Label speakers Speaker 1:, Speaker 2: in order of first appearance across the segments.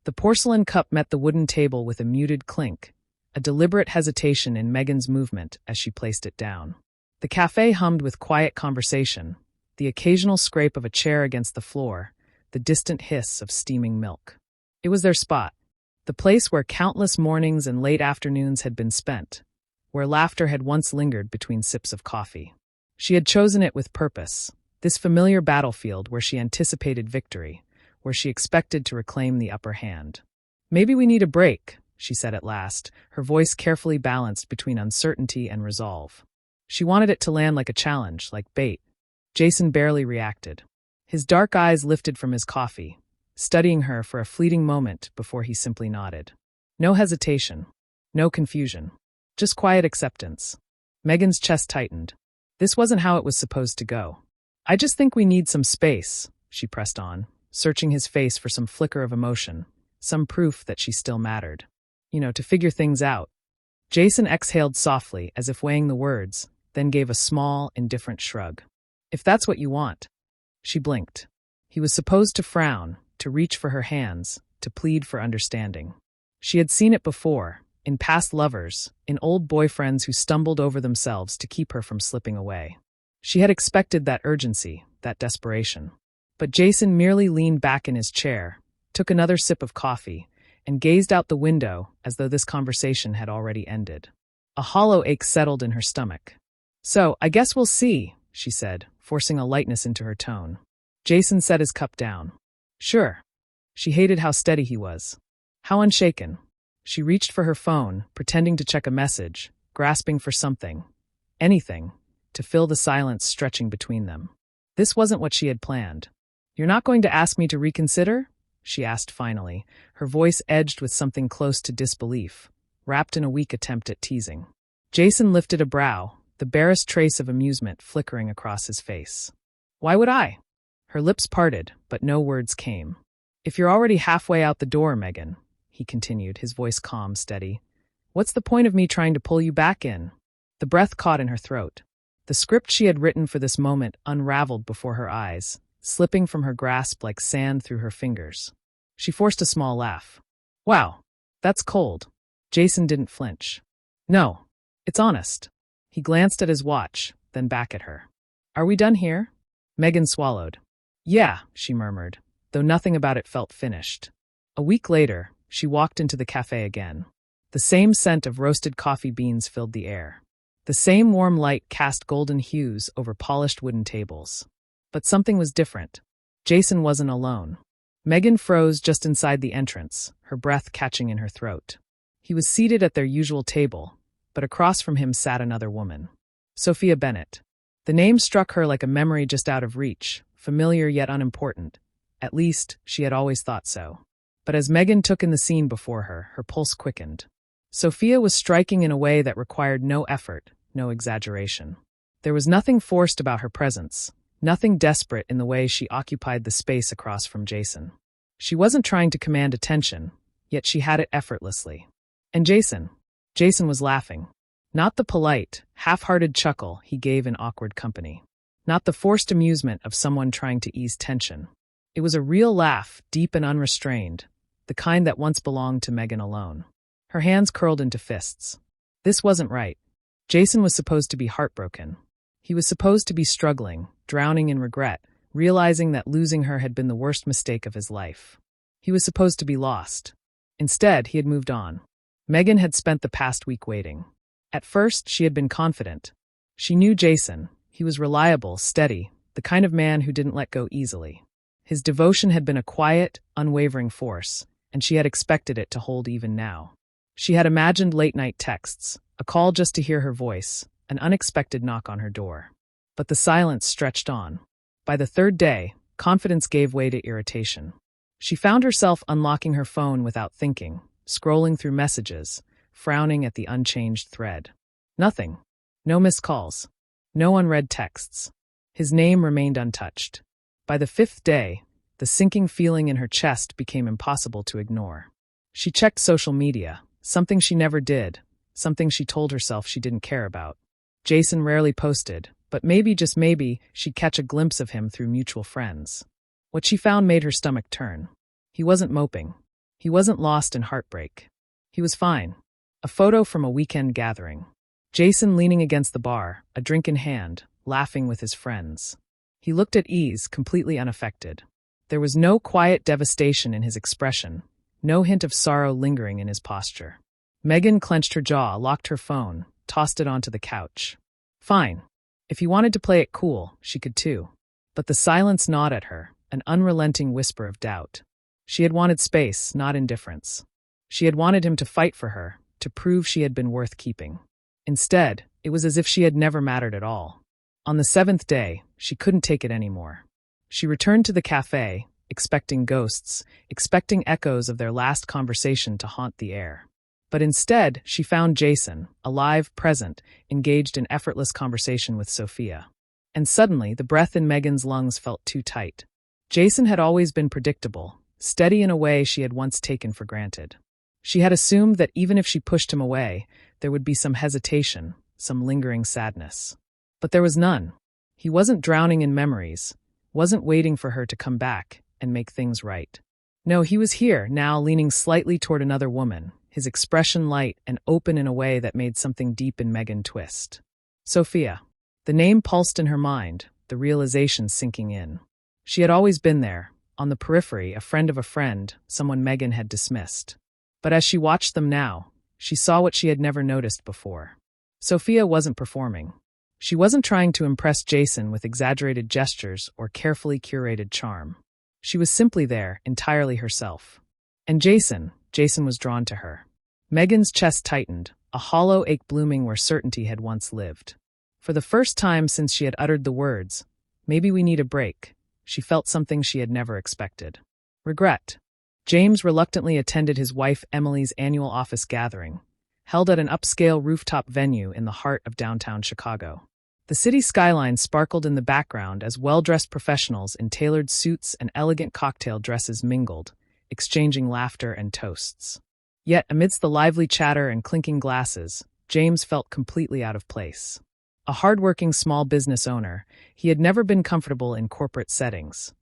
Speaker 1: The porcelain cup met the wooden table with a muted clink, a deliberate hesitation in Megan's movement as she placed it down. The cafe hummed with quiet conversation, the occasional scrape of a chair against the floor, the distant hiss of steaming milk. It was their spot, the place where countless mornings and late afternoons had been spent, where laughter had once lingered between sips of coffee. She had chosen it with purpose, this familiar battlefield where she anticipated victory, where she expected to reclaim the upper hand. "Maybe we need a break," she said at last, her voice carefully balanced between uncertainty and resolve. She wanted it to land like a challenge, like bait. Jason barely reacted. His dark eyes lifted from his coffee, studying her for a fleeting moment before he simply nodded. No hesitation, no confusion, just quiet acceptance. Megan's chest tightened. This wasn't how it was supposed to go. "I just think we need some space," she pressed on, searching his face for some flicker of emotion, some proof that she still mattered. To figure things out. Jason exhaled softly, as if weighing the words, then gave a small, indifferent shrug. "If that's what you want." She blinked. He was supposed to frown, to reach for her hands, to plead for understanding. She had seen it before, in past lovers, in old boyfriends who stumbled over themselves to keep her from slipping away. She had expected that urgency, that desperation. But Jason merely leaned back in his chair, took another sip of coffee, and gazed out the window as though this conversation had already ended. A hollow ache settled in her stomach. "So, I guess we'll see," she said, forcing a lightness into her tone. Jason set his cup down. "Sure." She hated how steady he was. How unshaken. She reached for her phone, pretending to check a message, grasping for something, anything, to fill the silence stretching between them. This wasn't what she had planned. "You're not going to ask me to reconsider?" she asked finally, her voice edged with something close to disbelief, wrapped in a weak attempt at teasing. Jason lifted a brow, the barest trace of amusement flickering across his face. "Why would I?" Her lips parted, but no words came. "If you're already halfway out the door, Megan," he continued, his voice calm, steady, "what's the point of me trying to pull you back in?" The breath caught in her throat. The script she had written for this moment unraveled before her eyes, slipping from her grasp like sand through her fingers. She forced a small laugh. "Wow, that's cold." Jason didn't flinch. "No, it's honest." He glanced at his watch, then back at her. "Are we done here?" Megan swallowed. "Yeah," she murmured, though nothing about it felt finished. A week later, she walked into the cafe again. The same scent of roasted coffee beans filled the air. The same warm light cast golden hues over polished wooden tables. But something was different. Jason wasn't alone. Megan froze just inside the entrance, her breath catching in her throat. He was seated at their usual table, but across from him sat another woman. Sophia Bennett. The name struck her like a memory just out of reach, familiar yet unimportant. At least, she had always thought so. But as Megan took in the scene before her, her pulse quickened. Sophia was striking in a way that required no effort, no exaggeration. There was nothing forced about her presence, nothing desperate in the way she occupied the space across from Jason. She wasn't trying to command attention, yet she had it effortlessly. And Jason was laughing. Not the polite, half-hearted chuckle he gave in awkward company. Not the forced amusement of someone trying to ease tension. It was a real laugh, deep and unrestrained, the kind that once belonged to Megan alone. Her hands curled into fists. This wasn't right. Jason was supposed to be heartbroken. He was supposed to be struggling, drowning in regret, realizing that losing her had been the worst mistake of his life. He was supposed to be lost. Instead, he had moved on. Megan had spent the past week waiting. At first, she had been confident. She knew Jason. He was reliable, steady, the kind of man who didn't let go easily. His devotion had been a quiet, unwavering force, and she had expected it to hold even now. She had imagined late-night texts, a call just to hear her voice, an unexpected knock on her door. But the silence stretched on. By the third day, confidence gave way to irritation. She found herself unlocking her phone without thinking, scrolling through messages, frowning at the unchanged thread. Nothing. No missed calls. No unread texts. His name remained untouched. By the fifth day, the sinking feeling in her chest became impossible to ignore. She checked social media, something she never did, something she told herself she didn't care about. Jason rarely posted, but maybe, just maybe, she'd catch a glimpse of him through mutual friends. What she found made her stomach turn. He wasn't moping. He wasn't lost in heartbreak. He was fine. A photo from a weekend gathering. Jason leaning against the bar, a drink in hand, laughing with his friends. He looked at ease, completely unaffected. There was no quiet devastation in his expression, no hint of sorrow lingering in his posture. Megan clenched her jaw, locked her phone, tossed it onto the couch. Fine. If he wanted to play it cool, she could too. But the silence gnawed at her, an unrelenting whisper of doubt. She had wanted space, not indifference. She had wanted him to fight for her, to prove she had been worth keeping. Instead, it was as if she had never mattered at all. On the 7th day, she couldn't take it anymore. She returned to the cafe, expecting ghosts, expecting echoes of their last conversation to haunt the air. But instead, she found Jason, alive, present, engaged in effortless conversation with Sophia. And suddenly, the breath in Megan's lungs felt too tight. Jason had always been predictable, steady in a way she had once taken for granted. She had assumed that even if she pushed him away, there would be some hesitation, some lingering sadness. But there was none. He wasn't drowning in memories, wasn't waiting for her to come back and make things right. No, he was here, now leaning slightly toward another woman, his expression light and open in a way that made something deep in Megan twist. Sophia. The name pulsed in her mind, the realization sinking in. She had always been there, on the periphery, a friend of a friend, someone Megan had dismissed. But as she watched them now, she saw what she had never noticed before. Sophia wasn't performing. She wasn't trying to impress Jason with exaggerated gestures or carefully curated charm. She was simply there, entirely herself. And Jason was drawn to her. Megan's chest tightened, a hollow ache blooming where certainty had once lived. For the first time since she had uttered the words, "Maybe we need a break," she felt something she had never expected. Regret. James reluctantly attended his wife Emily's annual office gathering, held at an upscale rooftop venue in the heart of downtown Chicago. The city skyline sparkled in the background as well-dressed professionals in tailored suits and elegant cocktail dresses mingled, exchanging laughter and toasts. Yet, amidst the lively chatter and clinking glasses, James felt completely out of place. A hard-working small business owner, he had never been comfortable in corporate settings,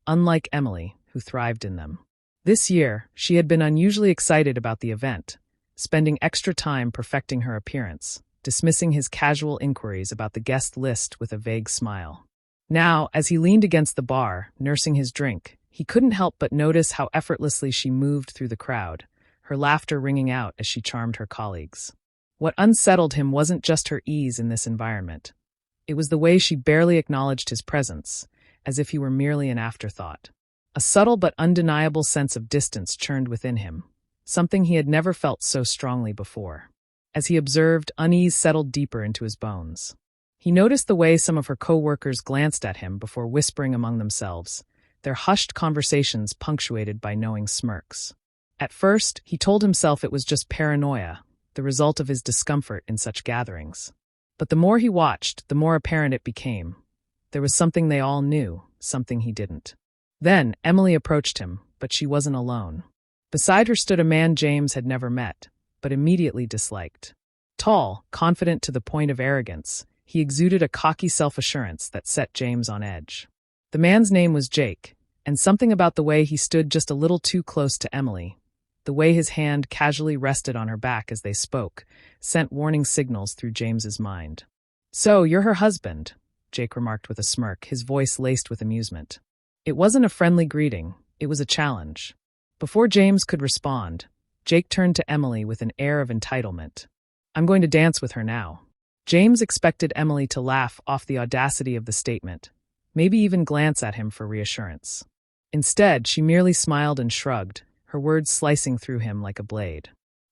Speaker 1: unlike Emily, who thrived in them. This year, she had been unusually excited about the event, spending extra time perfecting her appearance, dismissing his casual inquiries about the guest list with a vague smile. Now, as he leaned against the bar, nursing his drink, he couldn't help but notice how effortlessly she moved through the crowd, her laughter ringing out as she charmed her colleagues. What unsettled him wasn't just her ease in this environment. It was the way she barely acknowledged his presence, as if he were merely an afterthought. A subtle but undeniable sense of distance churned within him, something he had never felt so strongly before. As he observed, unease settled deeper into his bones. He noticed the way some of her co-workers glanced at him before whispering among themselves, their hushed conversations punctuated by knowing smirks. At first, he told himself it was just paranoia, the result of his discomfort in such gatherings. But the more he watched, the more apparent it became. There was something they all knew, something he didn't. Then, Emily approached him, but she wasn't alone. Beside her stood a man James had never met, but immediately disliked. Tall, confident to the point of arrogance, he exuded a cocky self-assurance that set James on edge. The man's name was Jake, and something about the way he stood just a little too close to Emily, the way his hand casually rested on her back as they spoke, sent warning signals through James's mind. "So, you're her husband," Jake remarked with a smirk, his voice laced with amusement. It wasn't a friendly greeting, it was a challenge. Before James could respond, Jake turned to Emily with an air of entitlement. "I'm going to dance with her now." James expected Emily to laugh off the audacity of the statement, maybe even glance at him for reassurance. Instead, she merely smiled and shrugged, her words slicing through him like a blade.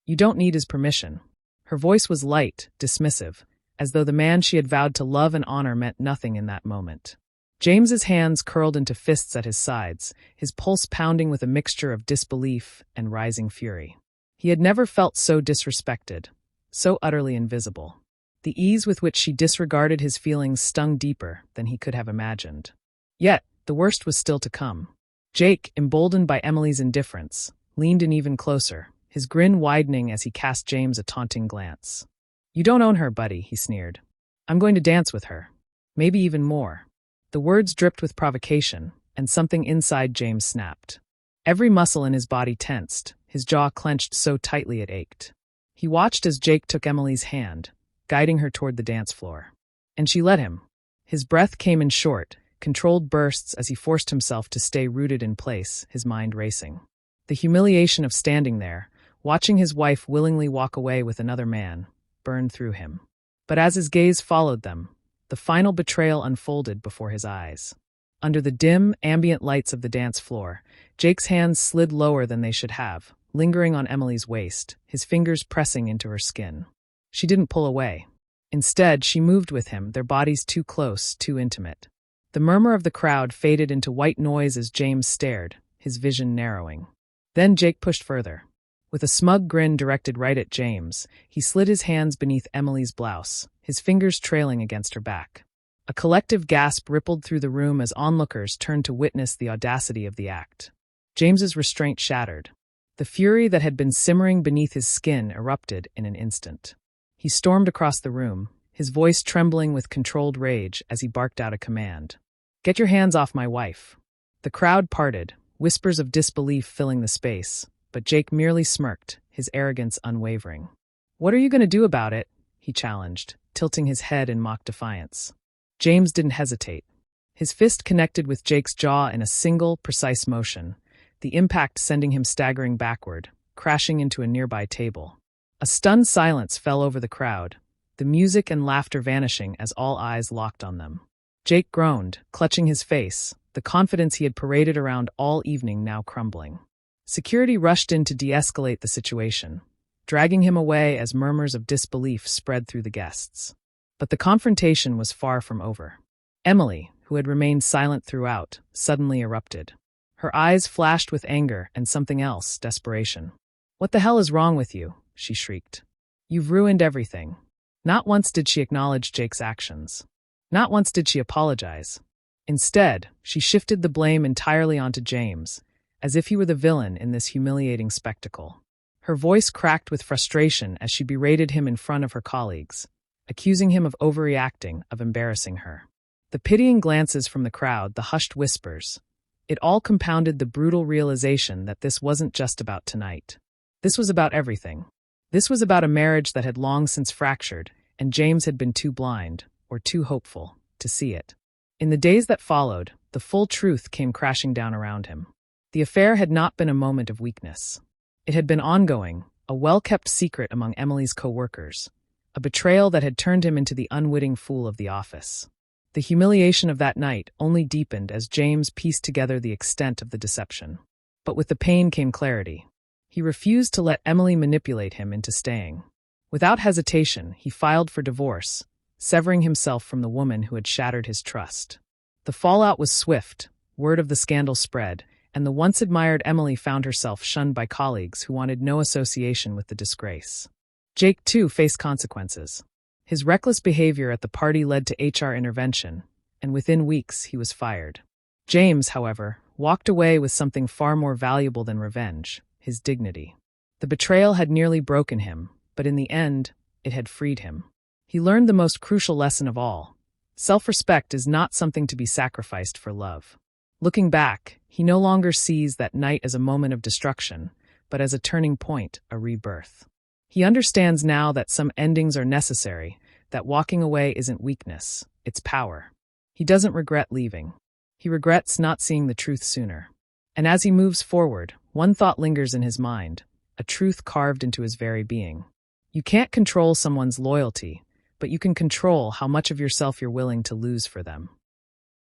Speaker 1: "You don't need his permission." Her voice was light, dismissive, as though the man she had vowed to love and honor meant nothing in that moment. James's hands curled into fists at his sides, his pulse pounding with a mixture of disbelief and rising fury. He had never felt so disrespected, so utterly invisible. The ease with which she disregarded his feelings stung deeper than he could have imagined. Yet, the worst was still to come. Jake, emboldened by Emily's indifference, leaned in even closer, his grin widening as he cast James a taunting glance. "You don't own her, buddy," he sneered. "I'm going to dance with her. Maybe even more." The words dripped with provocation, and something inside James snapped. Every muscle in his body tensed, his jaw clenched so tightly it ached. He watched as Jake took Emily's hand, guiding her toward the dance floor. And she let him. His breath came in short, controlled bursts as he forced himself to stay rooted in place, his mind racing. The humiliation of standing there, watching his wife willingly walk away with another man, burned through him. But as his gaze followed them, the final betrayal unfolded before his eyes. Under the dim, ambient lights of the dance floor, Jake's hands slid lower than they should have, lingering on Emily's waist, his fingers pressing into her skin. She didn't pull away. Instead, she moved with him, their bodies too close, too intimate. The murmur of the crowd faded into white noise as James stared, his vision narrowing. Then Jake pushed further. With a smug grin directed right at James, he slid his hands beneath Emily's blouse, his fingers trailing against her back. A collective gasp rippled through the room as onlookers turned to witness the audacity of the act. James's restraint shattered. The fury that had been simmering beneath his skin erupted in an instant. He stormed across the room, his voice trembling with controlled rage as he barked out a command. "Get your hands off my wife." The crowd parted, whispers of disbelief filling the space, but Jake merely smirked, his arrogance unwavering. "What are you going to do about it?" he challenged, tilting his head in mock defiance. James didn't hesitate. His fist connected with Jake's jaw in a single, precise motion, the impact sending him staggering backward, crashing into a nearby table. A stunned silence fell over the crowd, the music and laughter vanishing as all eyes locked on them. Jake groaned, clutching his face, the confidence he had paraded around all evening now crumbling. Security rushed in to de-escalate the situation, dragging him away as murmurs of disbelief spread through the guests. But the confrontation was far from over. Emily, who had remained silent throughout, suddenly erupted. Her eyes flashed with anger and something else, desperation. "What the hell is wrong with you?" she shrieked. "You've ruined everything." Not once did she acknowledge Jake's actions. Not once did she apologize. Instead, she shifted the blame entirely onto James, as if he were the villain in this humiliating spectacle. Her voice cracked with frustration as she berated him in front of her colleagues, accusing him of overreacting, of embarrassing her. The pitying glances from the crowd, the hushed whispers, it all compounded the brutal realization that this wasn't just about tonight. This was about everything. This was about a marriage that had long since fractured, and James had been too blind, or too hopeful, to see it. In the days that followed, the full truth came crashing down around him. The affair had not been a moment of weakness. It had been ongoing, a well-kept secret among Emily's co-workers, a betrayal that had turned him into the unwitting fool of the office. The humiliation of that night only deepened as James pieced together the extent of the deception. But with the pain came clarity. He refused to let Emily manipulate him into staying. Without hesitation, he filed for divorce, severing himself from the woman who had shattered his trust. The fallout was swift, word of the scandal spread, and the once admired Emily found herself shunned by colleagues who wanted no association with the disgrace. Jake, too, faced consequences. His reckless behavior at the party led to HR intervention, and within weeks he was fired. James, however, walked away with something far more valuable than revenge, his dignity. The betrayal had nearly broken him, but in the end, it had freed him. He learned the most crucial lesson of all. Self-respect is not something to be sacrificed for love. Looking back, he no longer sees that night as a moment of destruction, but as a turning point, a rebirth. He understands now that some endings are necessary, that walking away isn't weakness, it's power. He doesn't regret leaving. He regrets not seeing the truth sooner. And as he moves forward, one thought lingers in his mind, a truth carved into his very being. You can't control someone's loyalty, but you can control how much of yourself you're willing to lose for them.